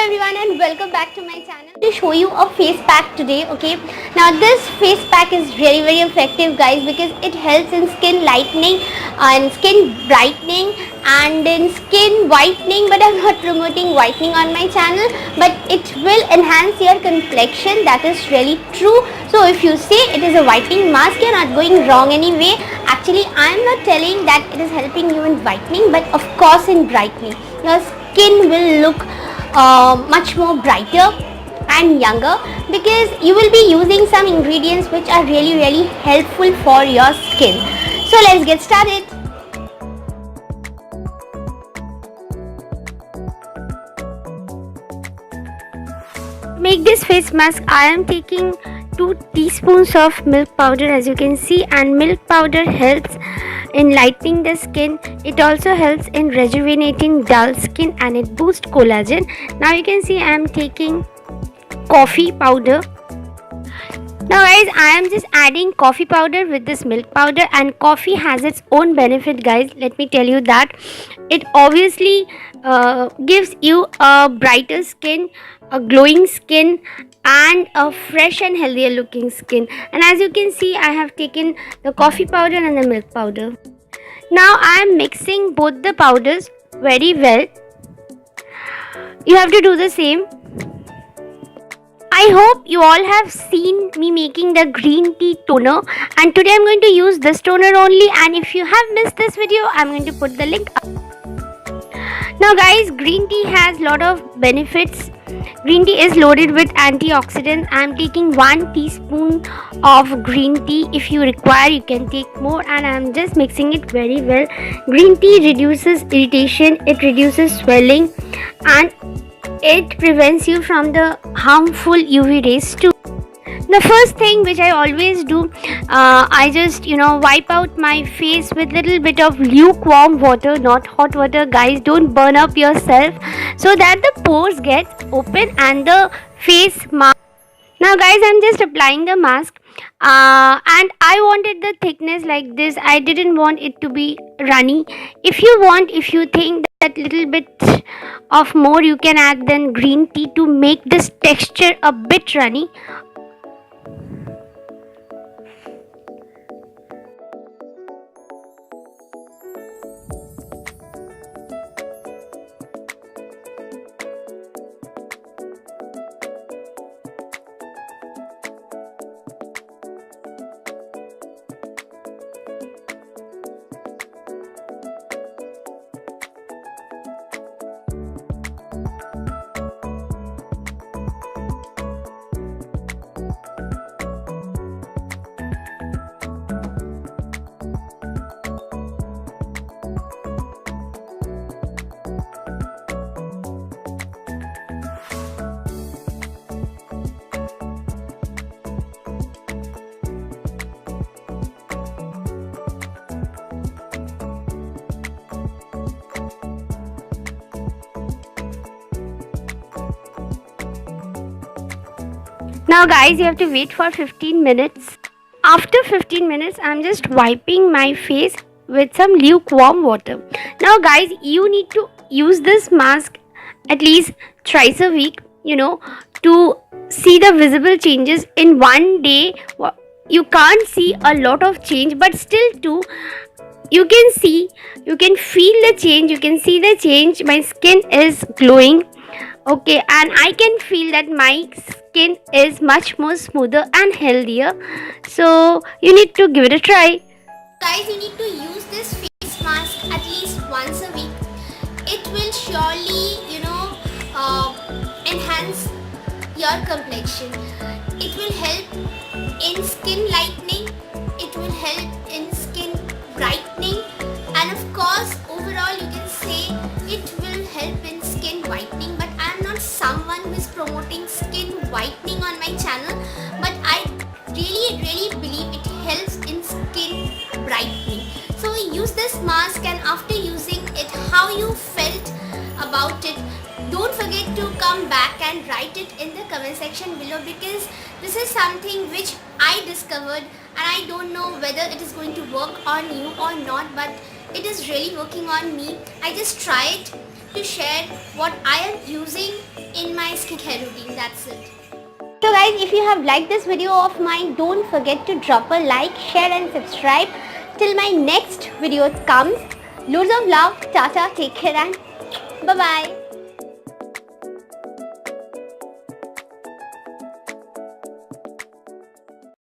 everyone and welcome back to my channel. To show you a face pack today. Okay, now this face pack is very effective guys, because it helps in skin lightening and skin brightening and in skin whitening, but I'm not promoting whitening on my channel, but it will enhance your complexion. That is really true. So if you say it is a whitening mask, you're not going wrong anyway. Actually, I'm not telling that it is helping you in whitening, but of course in brightening. Your skin will look much more brighter and younger, because you will be using some ingredients which are really helpful for your skin. So let's get started. To make this face mask, I am taking 2 teaspoons of milk powder, as you can see, and milk powder helps in lightening the skin. It also helps in rejuvenating dull skin and it boosts collagen. Now you can see I am taking coffee powder. Now guys, I am just adding coffee powder with this milk powder, and coffee has its own benefit guys. Let me tell you that it obviously gives you a brighter skin, a glowing skin, and a fresh and healthier looking skin. And as you can see, I have taken the coffee powder and the milk powder. Now I am mixing both the powders very well. You have to do the same. I hope you all have seen me making the green tea toner, and today I'm going to use this toner only, and if you have missed this video, I'm going to put the link up. Now guys, green tea has lot of benefits. Green tea is loaded with antioxidants. I am taking 1 teaspoon of green tea. If you require, you can take more, and I am just mixing it very well. Green tea reduces irritation, it reduces swelling, and it prevents you from the harmful UV rays too. The first thing which I always do, I just wipe out my face with little bit of lukewarm water, not hot water guys. Don't burn up yourself, so that the pores get open and the face mask. Now guys, I'm just applying the mask, and I wanted the thickness like this. I didn't want it to be runny. If you think that little bit of more, you can add then green tea to make this texture a bit runny. Now guys, you have to wait for 15 minutes. After 15 minutes, I'm just wiping my face with some lukewarm water. Now guys, you need to use this mask at least thrice a week, to see the visible changes in one day. You can't see a lot of change, but still too, you can feel the change, you can see the change. My skin is glowing. Okay, and I can feel that my skin is much more smoother and healthier. So you need to give it a try. Guys, you need to use this face mask at least once a week. It will surely, enhance your complexion. It will help in skin lightening. It will help in skin brightening, and of course, overall, you can say it will help in skin whitening. But I am not someone who is promoting skin whitening on my channel, but I really believe it helps in skin brightening. So use this mask, and after using it, how you felt about it, don't forget to come back and write it in the comment section below, because this is something which I discovered, and I don't know whether it is going to work on you or not, but it is really working on me. I just try it to share what I am using in my skincare routine. That's it. So guys, if you have liked this video of mine, don't forget to drop a like, share and subscribe. Till my next video comes. Loads of love. Tata. Take care and bye-bye.